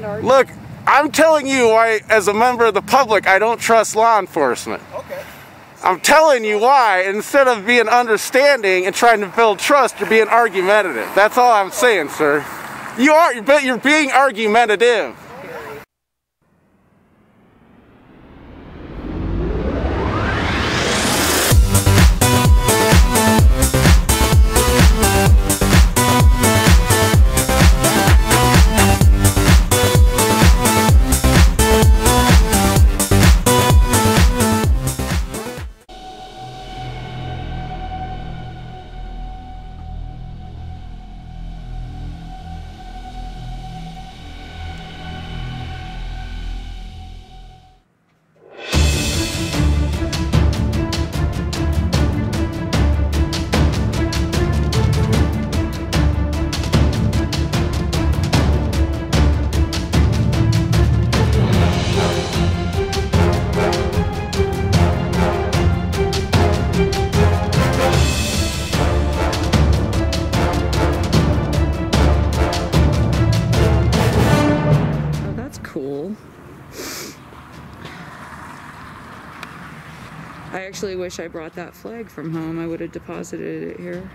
an argument. Look, I'm telling you why, as a member of the public, I don't trust law enforcement. Okay. I'm telling you why, instead of being understanding and trying to build trust, you're being argumentative. That's all I'm saying, sir. You are, but you're being argumentative. Cool. I actually wish I brought that flag from home. I would have deposited it here.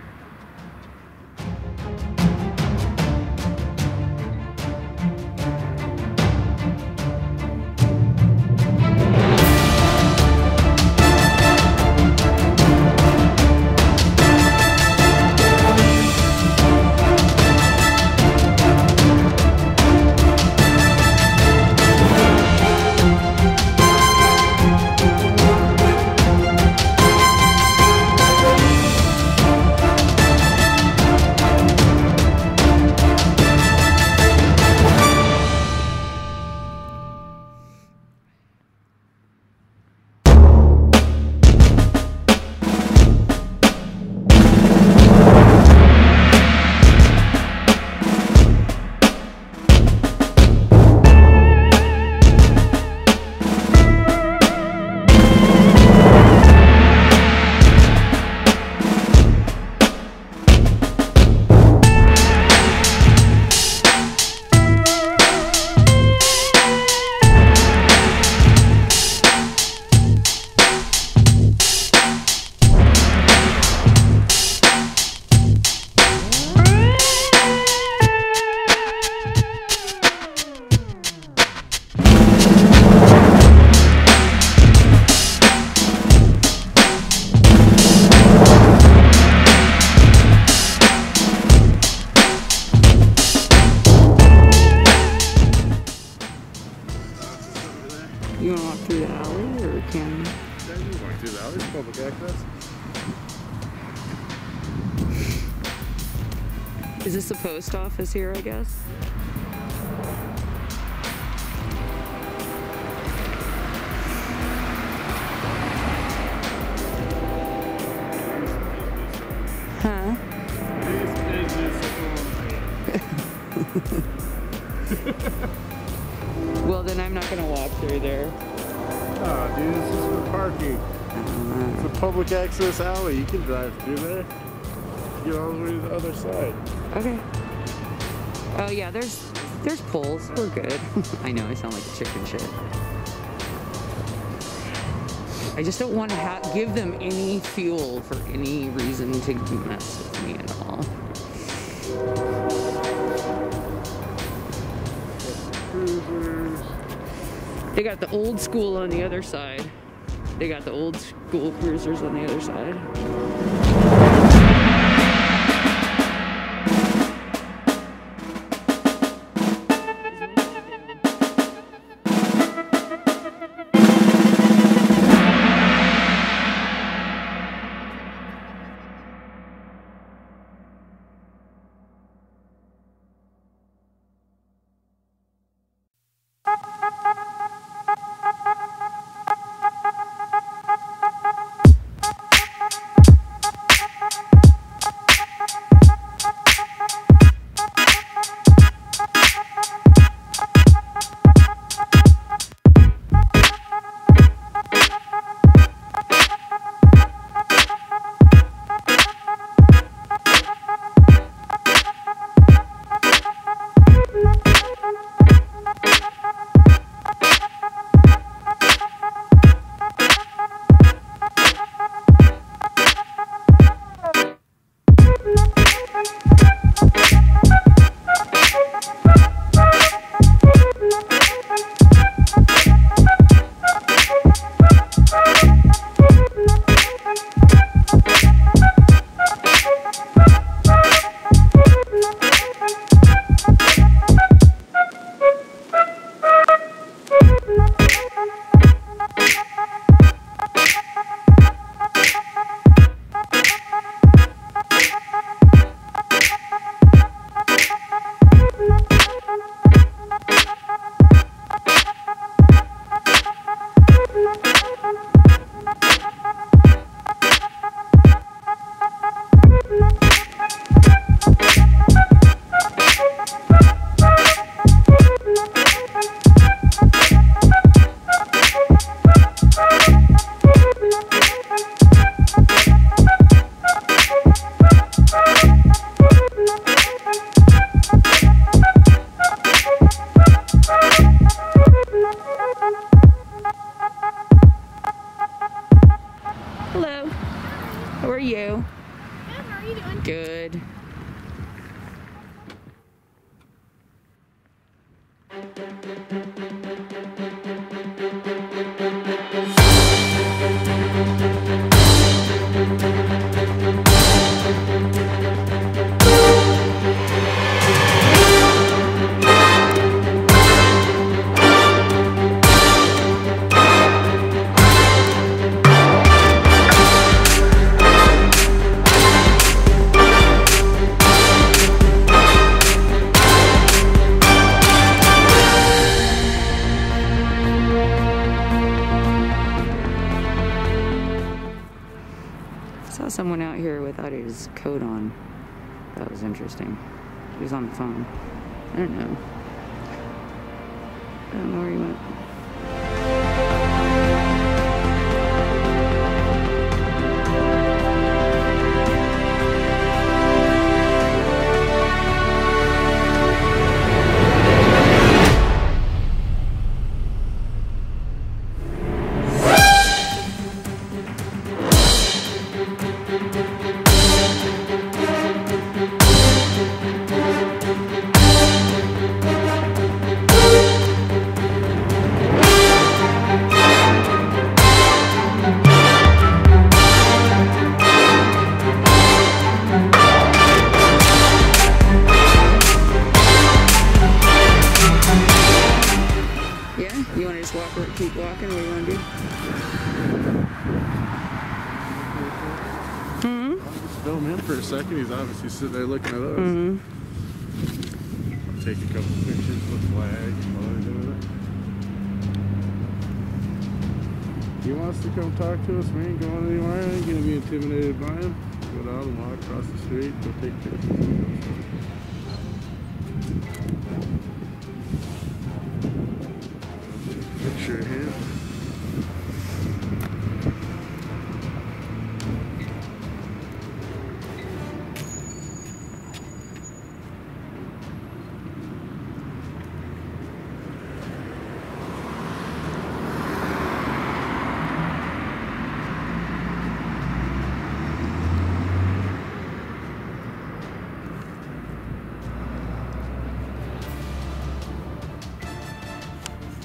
You want to walk through the alley, or can... Yeah, you can walk through the alley. It's public access. Is this the post office here, I guess? Huh? Well, then I'm not going to walk through there. Oh, dude, this is for parking. It's a public access alley. You can drive through there. Get all the way to the other side. Okay. Oh yeah, there's poles. We're good. I know I sound like a chicken shit. I just don't want to give them any fuel for any reason to mess with me at all. Cruisers. They got the old school on the other side. They got the old school cruisers on the other side. Good. Saw someone out here without his coat on. That was interesting. He was on the phone. I don't know. I don't know where he went. You want to just walk or keep walking? What do you want to do? I'll just film him for a second. He's obviously sitting there looking at us. I'll take a couple pictures with the flag while I do it. He wants to come talk to us. We ain't going anywhere. I ain't going to be intimidated by him. Go down and walk across the street. Go take pictures. Picture of him.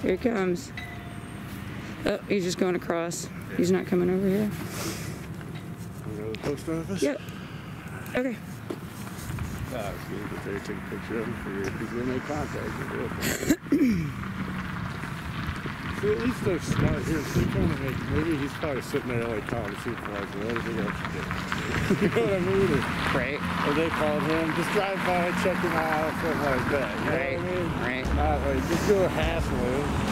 Here he comes. Oh, he's just going across. He's not coming over here. Wanna go to the post office? Yep. Okay. Ah, it's good that they take a picture of him for you. He's gonna make contact with you. See, at least they're smart here. So they're trying to make, maybe he's probably sitting there like calling the supervisor. What do they got to do? You know what I mean? Right. Or they called him, just drive by, check him out, something like that. You know what I mean? Right. Not like, just go hassle him.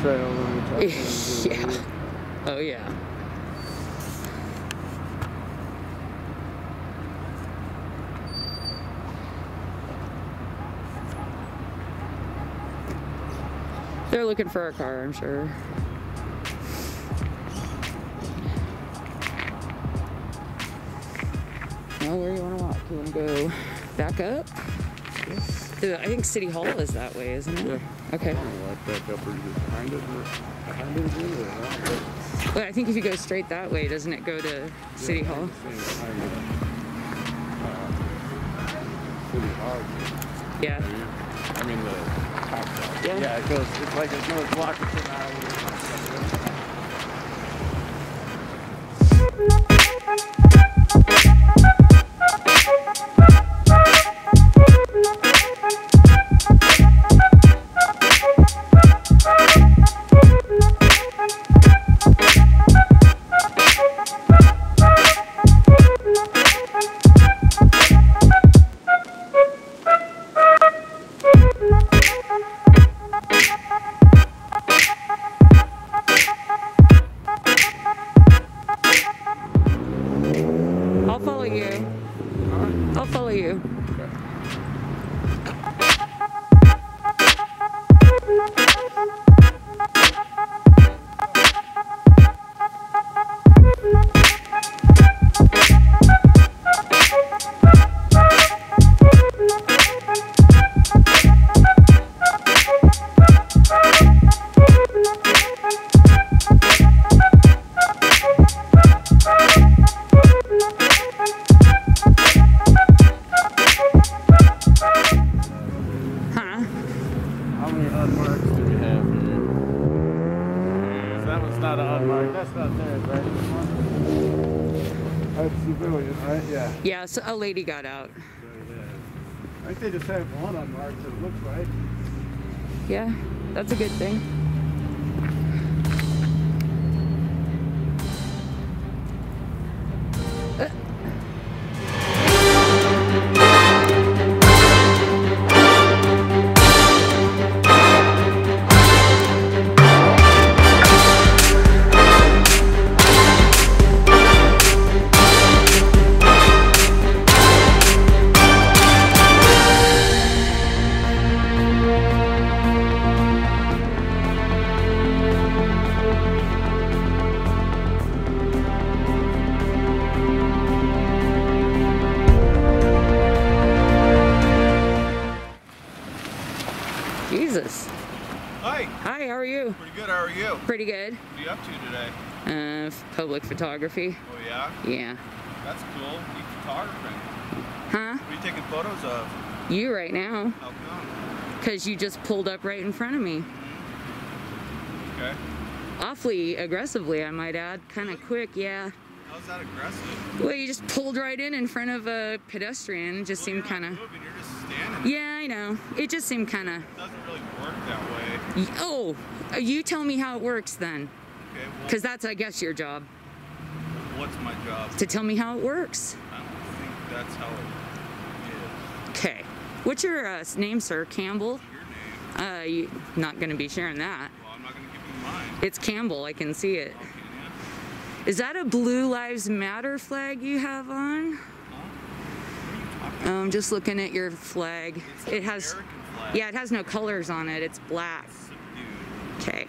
trail when we talk. Yeah. Oh yeah. They're looking for a car, I'm sure. Well, where do you want to walk? You want to go back up? Yeah. I think City Hall is that way, isn't it? Yeah. Okay. I want to walk back up or just behind it again or around it. Well, I think if you go straight that way, doesn't it go to City Hall? Behind it. City Hall. Yeah. I mean the top side. Yeah. Yeah, it goes, it's like another block of an hour. I'll follow you. How many unmarked do we have here? That one's not an unmarked. That's not theirs, right? This one? That's civilian, right? Yeah. Yeah, so a lady got out. I think they just have one unmarked, it looks like. Yeah, that's a good thing. Jesus. Hi. Hi, how are you? Pretty good, how are you? Pretty good. What are you up to today? Public photography. Oh yeah? Yeah. That's cool. Neat photographing. Huh? What are you taking photos of? You right now. How come? Because you just pulled up right in front of me. Okay. Awfully aggressively, I might add. Kind of quick, yeah. How's that aggressive? Well, you just pulled right in front of a pedestrian. It just Well, seemed you're not kind of... moving, you're just standing. Yeah, I know. It just seemed kind of... It doesn't really work that way. Oh, you tell me how it works then. Okay, well, Because that's, I guess, your job. what's my job? To tell me how it works. I don't think that's how it is. Okay. What's your name, sir? Campbell? Your name? You're not going to be sharing that. Well, I'm not going to give you mine. It's Campbell. I can see it. Okay, yeah. Is that a Blue Lives Matter flag you have on? Huh? What are you talking I'm just looking at your flag. It's It an has... American flag. Yeah, it has no colors on it. It's black. Subdued. Okay.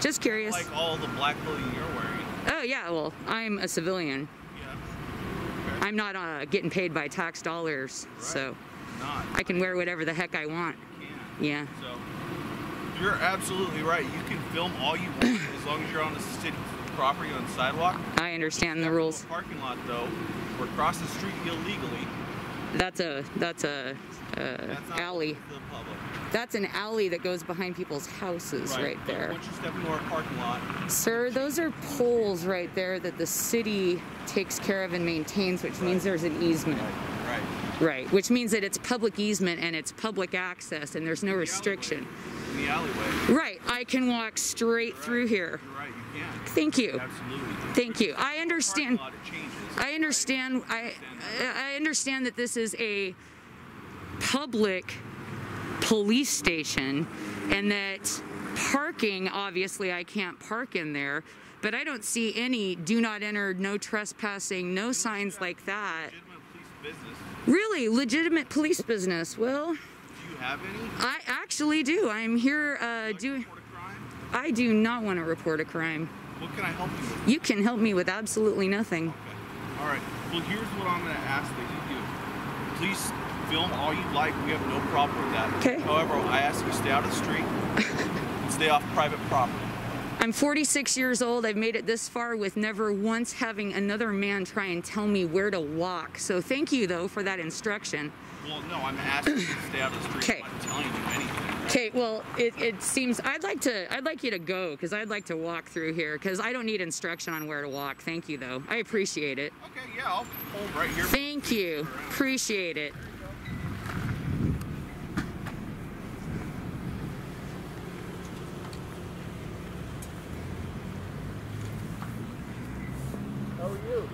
Just curious. Like all the black clothing you're wearing. Oh, yeah. Well, I'm a civilian. Yeah. Okay. I'm not getting paid by tax dollars, Right. so Not. I can wear whatever the heck I want. You can. Yeah. So, you're absolutely right. You can film all you want as long as you're on the city property on the sidewalk. I understand the rules. Parking lot, though, or across the street illegally. That's a That's not alley. open to the public. That's an alley that goes behind people's houses right But there. once you step into our parking lot, Sir, those are poles right there that the city takes care of and maintains, which means there's an easement. right. Right, which means that it's public easement and it's public access and there's no restriction. In the alleyway. Right, I can walk straight through here. You're right. You can. Thank you. Absolutely. Thank you. I understand. Parking lot, it changes. I understand. I understand that this is a public police station and that Parking, obviously I can't park in there, but I don't see any do not enter, no trespassing, no signs like that. Legitimate police business. Really, legitimate police business. Well, Do you have any? I actually do. I'm here doing. Report a crime? I do not want to report a crime. What can I help you with? You can help me with absolutely nothing. Okay. All right. Well, here's what I'm going to ask that you do. Please film all you like. We have no problem with that. Okay. However, I ask you to stay out of the street and stay off private property. I'm 46 years old. I've made it this far with never once having another man try and tell me where to walk. So thank you, though, for that instruction. Well, no, I'm asking you to stay out of the street. Okay. I'm not telling you anything. Okay, well, it seems I'd like you to go because I'd like to walk through here because I don't need instruction on where to walk. Thank you, though. I appreciate it. Okay, yeah, I'll hold right here. Thank you. Appreciate it. How are you?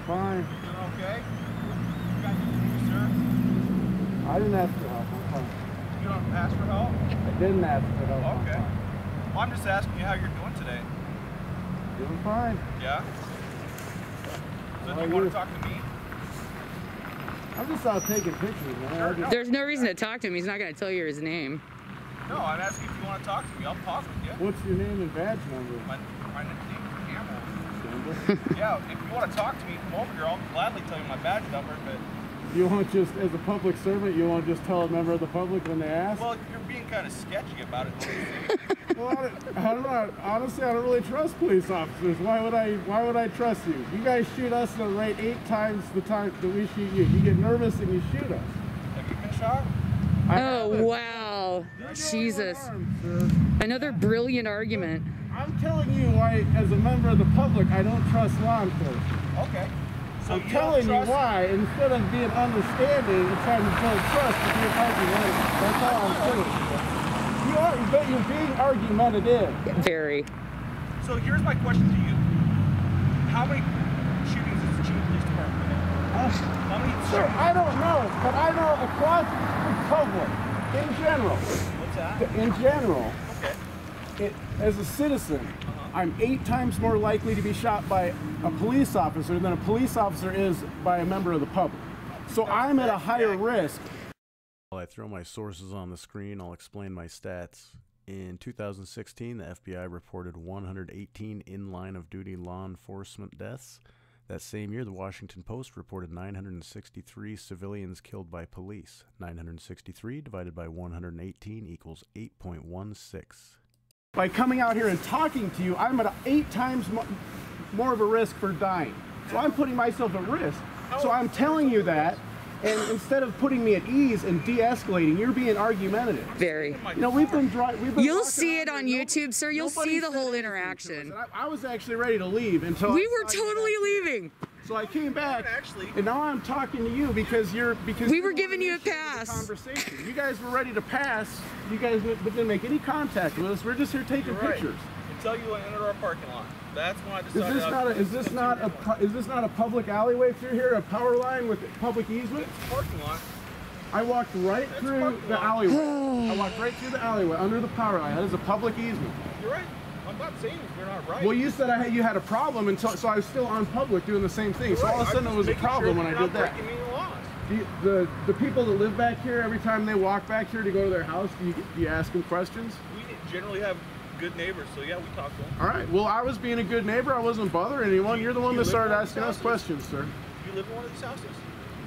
Fine. Okay. You got anything, sir? I didn't ask for help. I'm fine. You don't ask for help? I didn't ask for help. I'm Okay. fine. Well, I'm just asking you how you're doing today. Doing fine. Yeah? So How do are you want you? to talk to me? I'm just out taking pictures, man. Sure, no. There's no reason to talk to him. He's not going to tell you his name. No, I'm asking if you want to talk to me. I'll talk with you. What's your name and badge number? My name is Campbell. Campbell? Yeah, if you want to talk to me, come over here. I'll gladly tell you my badge number, but... You want just, as a public servant, you want to just tell a member of the public when they ask? Well, you're being kind of sketchy about it. Well, I don't know. Honestly, I don't really trust police officers. Why would I trust you? You guys shoot us at a rate 8 times the time that we shoot you. You get nervous and you shoot us. Have you been shot? Oh, wow. Jesus. Another brilliant argument. I'm telling you why, as a member of the public, I don't trust law enforcement. Okay. So I'm telling you why, instead of being understanding and trying to build trust, you're being argumentative. That's all I'm saying. You are, but you're being argumentative. Very. So here's my question to you. How many shootings has the Cheney Police Department had? How many Sir, shootings? I don't know, but I know across the public, in general. What's that? In general, Okay. as a citizen, I'm 8 times more likely to be shot by a police officer than a police officer is by a member of the public. So I'm at a higher risk. While I throw my sources on the screen, I'll explain my stats. In 2016, the FBI reported 118 in-line of duty law enforcement deaths. That same year, the Washington Post reported 963 civilians killed by police. 963 divided by 118 equals 8.16. By coming out here and talking to you, I'm at 8 times more of a risk for dying. So I'm putting myself at risk. So I'm telling you that, and instead of putting me at ease and de-escalating, you're being argumentative. Very. You know, we've been You'll see it on YouTube, sir. You'll see the whole interaction. I was actually ready to leave until We were totally leaving. So I came back, Actually, and now I'm talking to you because We were giving you a pass. Conversation. You guys were ready to pass. You guys didn't make any contact with us. We're just here taking right. pictures. Until you entered our parking lot. That's when I decided. Is this not a public alleyway through here? A power line with public easement? It's a parking lot. I walked right through the alleyway. I walked right through the alleyway under the power line. That is a public easement. You're right. I'm not saying you're not right. Well, you said you had a problem until, so I was still on public doing the same thing. So all of a sudden it was a problem when I did that. The people that live back here, every time they walk back here to go to their house, do you ask them questions? We generally have good neighbors, so yeah, we talk to them. All right. Well, I was being a good neighbor. I wasn't bothering anyone. You're the one that started asking us questions, sir. You live in one of these houses?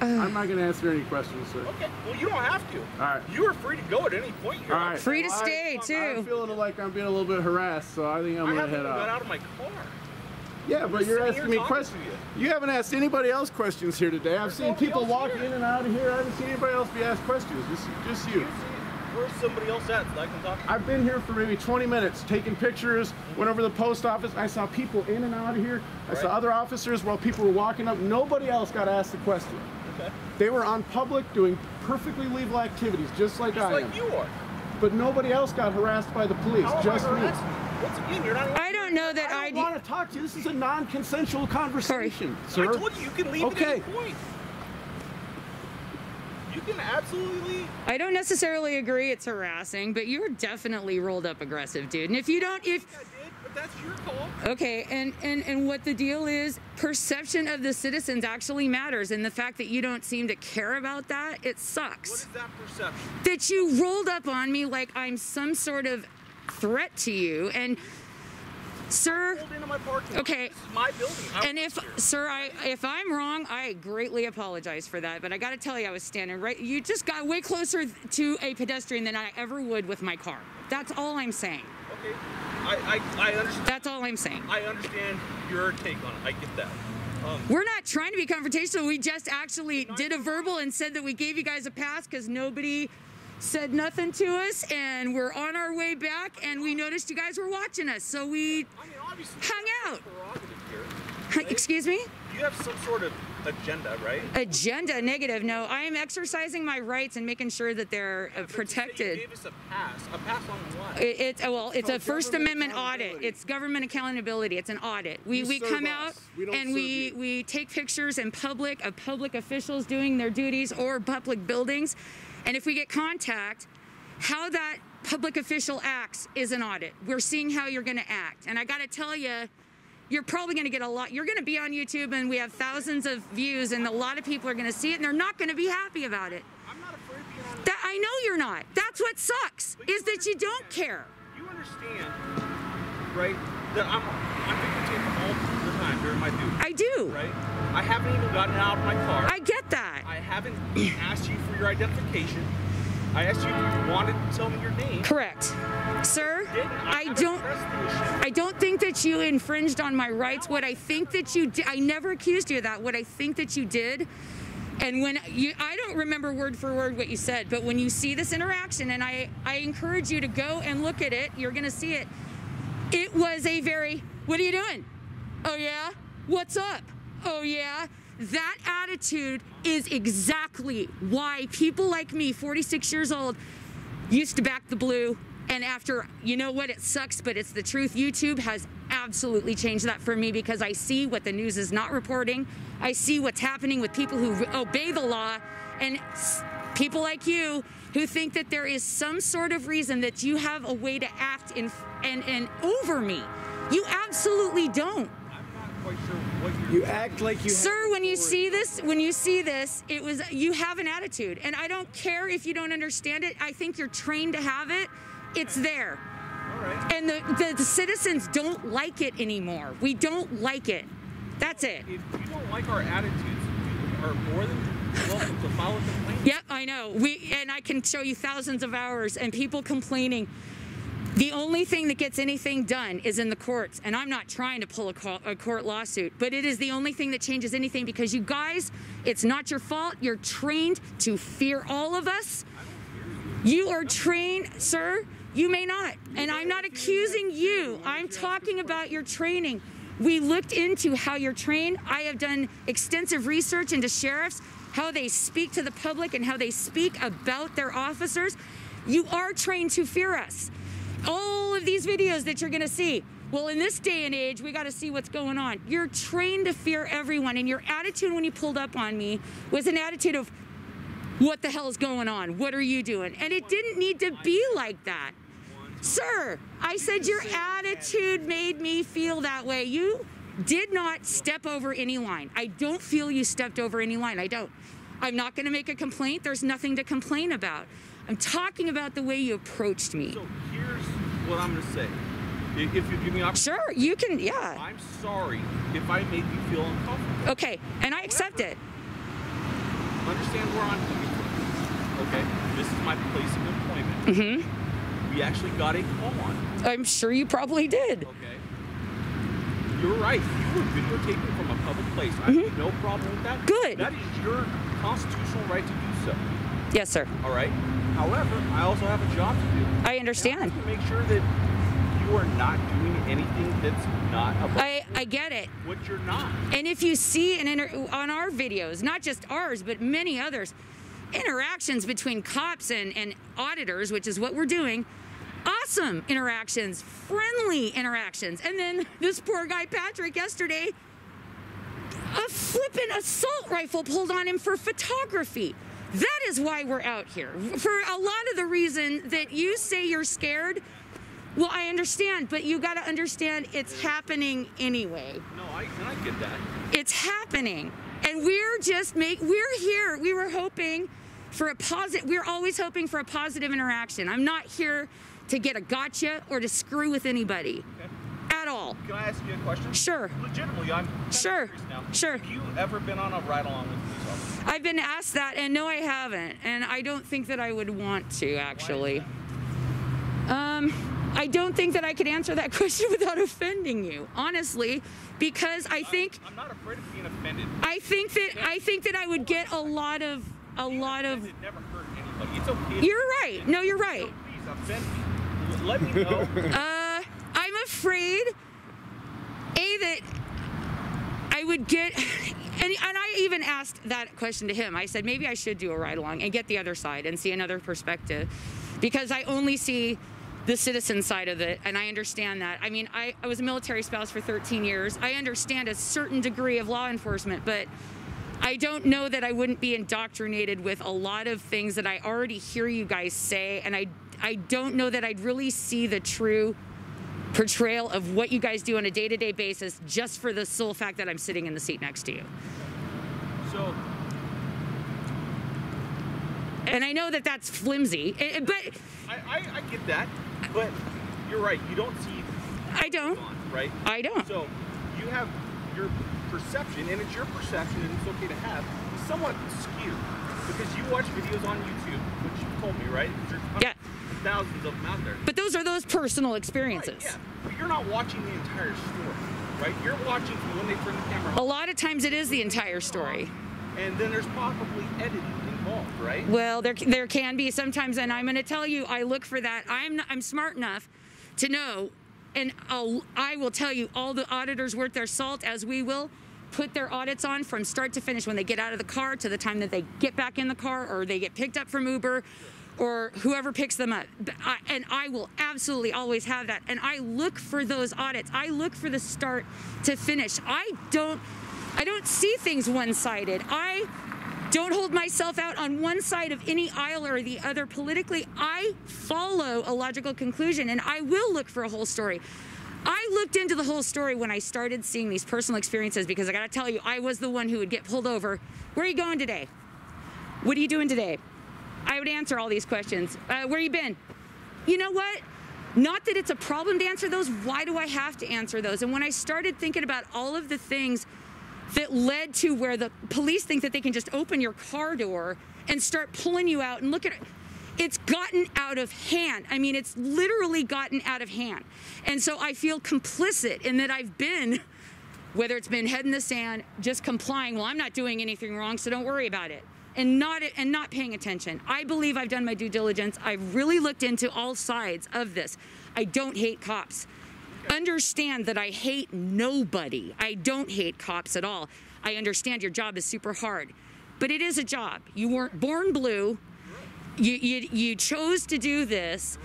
I'm not going to answer any questions, sir. Okay. Well, you don't have to. All right. You are free to go at any point. All right. Free to stay, I'm too. feeling like I'm being a little bit harassed, so I think I'm going to head got out. out of my car. Yeah, but you're asking me talking questions. to You haven't asked anybody else questions here today. I've seen people walk in and out of here. I haven't seen anybody else be asked questions. Just you. Where's somebody else at that I can talk to? I've been here for maybe 20 minutes taking pictures, went over to the post office. I saw people in and out of here. I saw other officers while people were walking up. Nobody else got asked a question. Okay. They were on public doing perfectly legal activities, just like I am. Just like you are. But nobody else got harassed by the police, just me. Once again, you're not. I don't know that I don't want to talk to you. This is a non-consensual conversation, sir. I told you you can leave at any point. You can absolutely... I don't necessarily agree it's harassing, but you're definitely rolled up aggressive, dude. And if you don't, I did, but that's your call. Okay, and what the deal is, perception of the citizens actually matters, and the fact that you don't seem to care about that, it sucks. What is that perception? That you rolled up on me like I'm some sort of threat to you, and sir, Into my parking lot. okay, This is my building. and if I'm wrong, I greatly apologize for that, but I gotta tell you, I was standing right, you just got way closer to a pedestrian than I ever would with my car. That's all I'm saying. Okay, I understand. That's all I'm saying. I understand your take on it. I get that. We're not trying to be confrontational. We just actually did a verbal and said that we gave you guys a pass because nobody said nothing to us, and we're on our way back, and we noticed you guys were watching us, so we hung out. Excuse me? You have some sort of agenda, right? Agenda, negative. No, I am exercising my rights and making sure that they're protected. You gave us a pass. A pass on what? It's a First Amendment audit. It's government accountability. It's an audit. We come out and we take pictures in public of public officials doing their duties or public buildings. And if we get contact, how that public official acts is an audit. We're seeing how you're going to act. And I got to tell you, you're probably going to get a lot. You're going to be on YouTube, and we have thousands of views, and a lot of people are going to see it, and they're not going to be happy about it. I'm not afraid of being on that. I know you're not. That's what sucks, is that you don't care. You understand, right, that I'm videotaped all the time during my duty. I do. Right? I haven't even gotten out of my car. I get that. I haven't asked you for your identification. I asked you if you wanted to tell me your name. Correct. Sir, I don't think that you infringed on my rights. What I think that you did, I never accused you of that. What I think that you did, and when you, I don't remember word for word what you said, but when you see this interaction, and I encourage you to go and look at it, you're going to see it. It was a very, what are you doing? Oh yeah? What's up? Oh yeah? That attitude is exactly why people like me, 46 years old, used to back the blue. And after, you know what, it sucks, but it's the truth. YouTube has absolutely changed that for me because I see what the news is not reporting. I see what's happening with people who obey the law and people like you who think that there is some sort of reason that you have a way to act in and over me. You absolutely don't. Quite sure what you act like you. Sir, when you see this, it was, you have an attitude, and I don't care if you don't understand it. I think you're trained to have it. It's there. All right. And the citizens don't like it anymore. We don't like it. That's it. If you don't like our attitudes, you are more than welcome to file a complaint. Yep, I know. And I can show you thousands of hours and people complaining. The only thing that gets anything done is in the courts, and I'm not trying to pull a court lawsuit, but it is the only thing that changes anything because you guys, it's not your fault. You're trained to fear all of us. You are trained, sir. You may not, and I'm not accusing you. I'm talking about your training. We looked into how you're trained. I have done extensive research into sheriffs, how they speak to the public and how they speak about their officers. You are trained to fear us. All of these videos that you're gonna see, well, in this day and age, we gotta see what's going on. You're trained to fear everyone, and your attitude when you pulled up on me was an attitude of, what the hell is going on? What are you doing? And it didn't need to be like that. Sir, I said your attitude made me feel that way. You did not step over any line. I don't feel you stepped over any line. I don't. I'm not gonna make a complaint. There's nothing to complain about. I'm talking about the way you approached me. So here's what I'm gonna say. If you give me an opportunity. Sure, you can, yeah. I'm sorry if I made you feel uncomfortable. Okay, and I accept it. Understand where I'm coming from. Okay, this is my place of employment. Mm-hmm. We actually got a call on. I'm sure you probably did. Okay. You're right. You were videotaping from a public place. I have no problem with that. Good. That is your constitutional right to do so. Yes, sir. All right. However, I also have a job to do. I understand. And I have to make sure that you are not doing anything that's not above. I get it. What you're not. And if you see on our videos, not just ours, but many others, interactions between cops and auditors, which is what we're doing, awesome interactions, friendly interactions. And then this poor guy, Patrick, yesterday, a flippin' assault rifle pulled on him for photography. That is why we're out here. For a lot of the reason that you say you're scared, well, I understand, but you got to understand it's happening anyway. No, I get that. It's happening. And we're here. We were hoping for a positive, we're always hoping for a positive interaction. I'm not here to get a gotcha or to screw with anybody. Okay. At all. Can I ask you a question? Sure. Legitimately, I'm sure. curious now. Sure. Have you ever been on a ride-along with police officers? I've been asked that, and no, I haven't. And I don't think that I would want to, actually. I don't think that I could answer that question without offending you, honestly, because I think I'm not afraid of being offended. I think that I would get a lot of. It never hurt anybody. It's okay. You're right. No, you're right. So please offend me. Let me know. I'm afraid, that I would get, and I even asked that question to him. I said, maybe I should do a ride-along and get the other side and see another perspective, because I only see the citizen side of it, and I understand that. I mean, I was a military spouse for 13 years. I understand a certain degree of law enforcement, but I don't know that I wouldn't be indoctrinated with a lot of things that I already hear you guys say, and I don't know that I'd really see the true portrayal of what you guys do on a day-to-day basis just for the sole fact that I'm sitting in the seat next to you. So, and I know that that's flimsy, but I get that, but you're right. You don't see. I don't. Right. I don't. So you have your perception, and it's your perception, and it's okay to have, is somewhat skewed because you watch videos on YouTube, which you told me, right? There's thousands of them out there. But those are those personal experiences. Right, yeah, but you're not watching the entire story, right? You're watching from when they turn the camera on. A lot of times it is the entire story. And then there's probably editing involved, right? Well, there can be sometimes, and I'm going to tell you, I look for that. I'm smart enough to know, and I will tell you, all the auditors worth their salt, as we will, put their audits on from start to finish when they get out of the car to the time that they get back in the car or they get picked up from Uber or whoever picks them up. And I will absolutely always have that. And I look for those audits. I look for the start to finish. I don't see things one-sided. I don't hold myself out on one side of any aisle or the other politically. I follow a logical conclusion, and I will look for a whole story. I looked into the whole story when I started seeing these personal experiences, because I gotta tell you, I was the one who would get pulled over. Where are you going today? What are you doing today? I would answer all these questions. Where you been? You know what? Not that it's a problem to answer those. Why do I have to answer those? And when I started thinking about all of the things that led to where the police think that they can just open your car door and start pulling you out and look at it, it's gotten out of hand. I mean, it's literally gotten out of hand. And so I feel complicit in that I've been, whether it's been head in the sand, just complying, well, I'm not doing anything wrong, so don't worry about it. And not paying attention. I believe I've done my due diligence. I've really looked into all sides of this. I don't hate cops. Understand that I hate nobody. I don't hate cops at all. I understand your job is super hard, but it is a job. You weren't born blue. You chose to do this,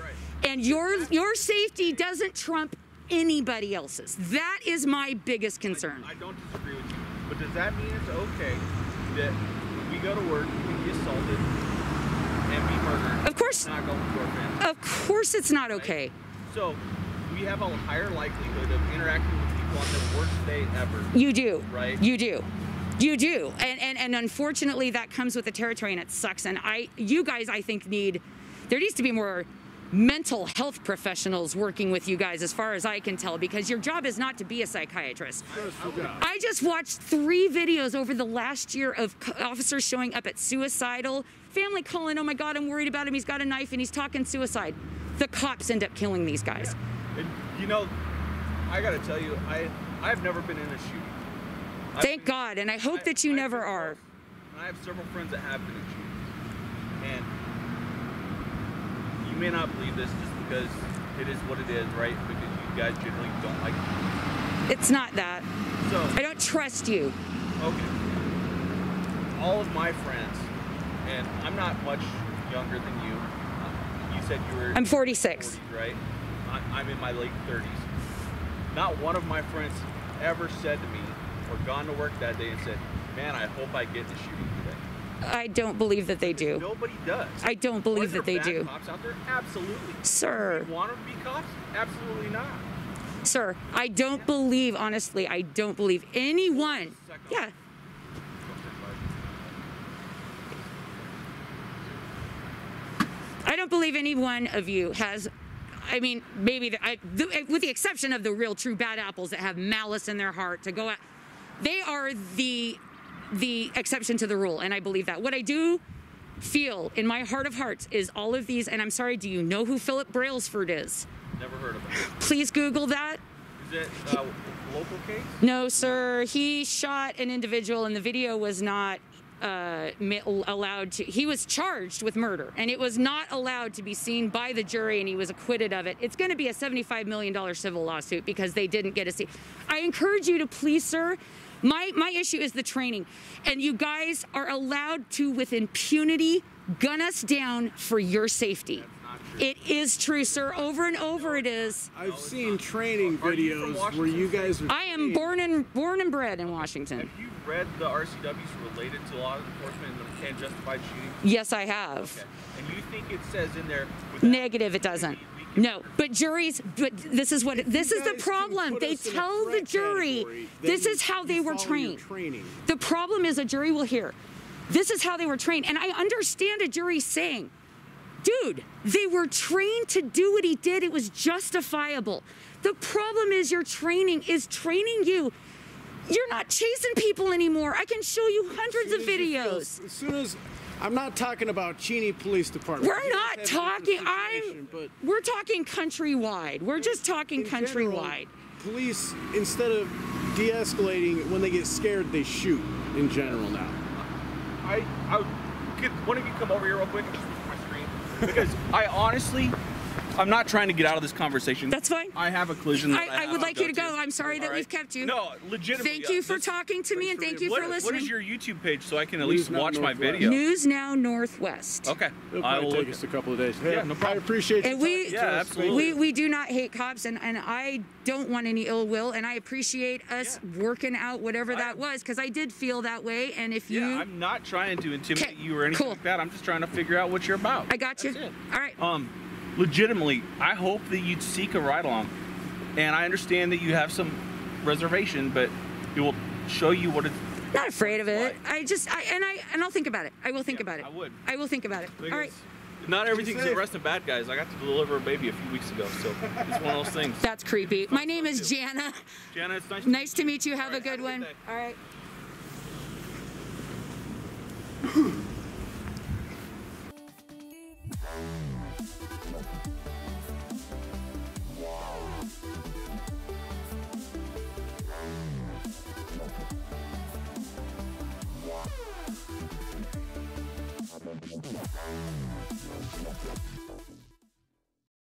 and your safety doesn't trump anybody else's. That is my biggest concern. I don't disagree with you, but does that mean it's okay that we go to work, we be assaulted, and be murdered? Of course. Not go to our family. Of course it's not okay. Right? So we have a higher likelihood of interacting with people on their worst day ever. You do. Right? You do. You do. And unfortunately that comes with the territory, and it sucks. And you guys, I think, there needs to be more mental health professionals working with you guys, as far as I can tell, because your job is not to be a psychiatrist. I just watched 3 videos over the last year of officers showing up at suicidal, family calling, oh my God, I'm worried about him, he's got a knife and he's talking suicide. The cops end up killing these guys. Yeah. And you know, I gotta tell you, I've never been in a shooting. Thank God, and I hope that you never are. I have several friends that have been in shootings, and you may not believe this just because it is what it is, right? Because you guys generally don't like it. It's not that. So I don't trust you. Okay. All of my friends, and I'm not much younger than you. You said you were. I'm 46. 40s, right? I'm in my late 30s. Not one of my friends ever said to me, or gone to work that day and said, man, I hope I get in a shooting today. I don't believe that they do. Nobody does. I don't believe that they do. Cops out there? Absolutely. Sir. Do you want them to be cops? Absolutely not. Sir, I don't believe, honestly, I don't believe anyone. Yeah. I don't believe any one of you has, I mean, maybe, with the exception of the real true bad apples that have malice in their heart to go at, they are the exception to the rule, and I believe that. What I do feel in my heart of hearts is all of these, and I'm sorry, do you know who Philip Brailsford is? Never heard of him. Please Google that. Is it a local case? No, sir. He shot an individual, and the video was not allowed to. He was charged with murder, and it was not allowed to be seen by the jury, and he was acquitted of it. It's going to be a $75 million civil lawsuit because they didn't get to see. I encourage you to please, sir. My issue is the training, and you guys are allowed to, with impunity, gun us down for your safety. It is true, sir. Over and over it is. I've seen training videos where you guys are... I am born and bred in Washington. Have you read the RCWs related to law enforcement and justified shooting? Yes, I have. Okay. And you think it says in there... Negative, it doesn't. No, but juries, but this is the problem. They tell the jury this is how they were trained. The problem is a jury will hear, this is how they were trained. And I understand a jury saying, dude, they were trained to do what he did. It was justifiable. The problem is your training is training you. You're not chasing people anymore. I can show you hundreds of videos. As soon as... I'm not talking about Cheney Police Department. We're not talking, we're talking countrywide. We're just talking countrywide. Police, instead of de-escalating, when they get scared, they shoot in general now. Could one of you come over here real quick and just look at my screen? Because I honestly, I'm not trying to get out of this conversation. That's fine. I have a collision that I would like you to go. I'm sorry that we've kept you. No, legitimately. Thank you for talking to me, and thank you for listening. What is your YouTube page so I can at least watch my video? News Now Northwest. Okay. It'll probably take us a couple of days. Hey, yeah, no problem. I appreciate it. Absolutely. We do not hate cops, and I don't want any ill will, and I appreciate us working out whatever that was, because I did feel that way, and if you... I'm not trying to intimidate you or anything like that. I'm just trying to figure out what you're about. I got you. All right. Legitimately, I hope that you seek a ride-along, and I understand that you have some reservation, but it will show you what it's not afraid of it. And I'll think about it. I will think about it. I will think about it. Because all right. Not everything's arresting bad guys. I got to deliver a baby a few weeks ago, so it's one of those things. That's creepy. My name is Jana. Jana, it's nice to meet you. Have a good one. All right.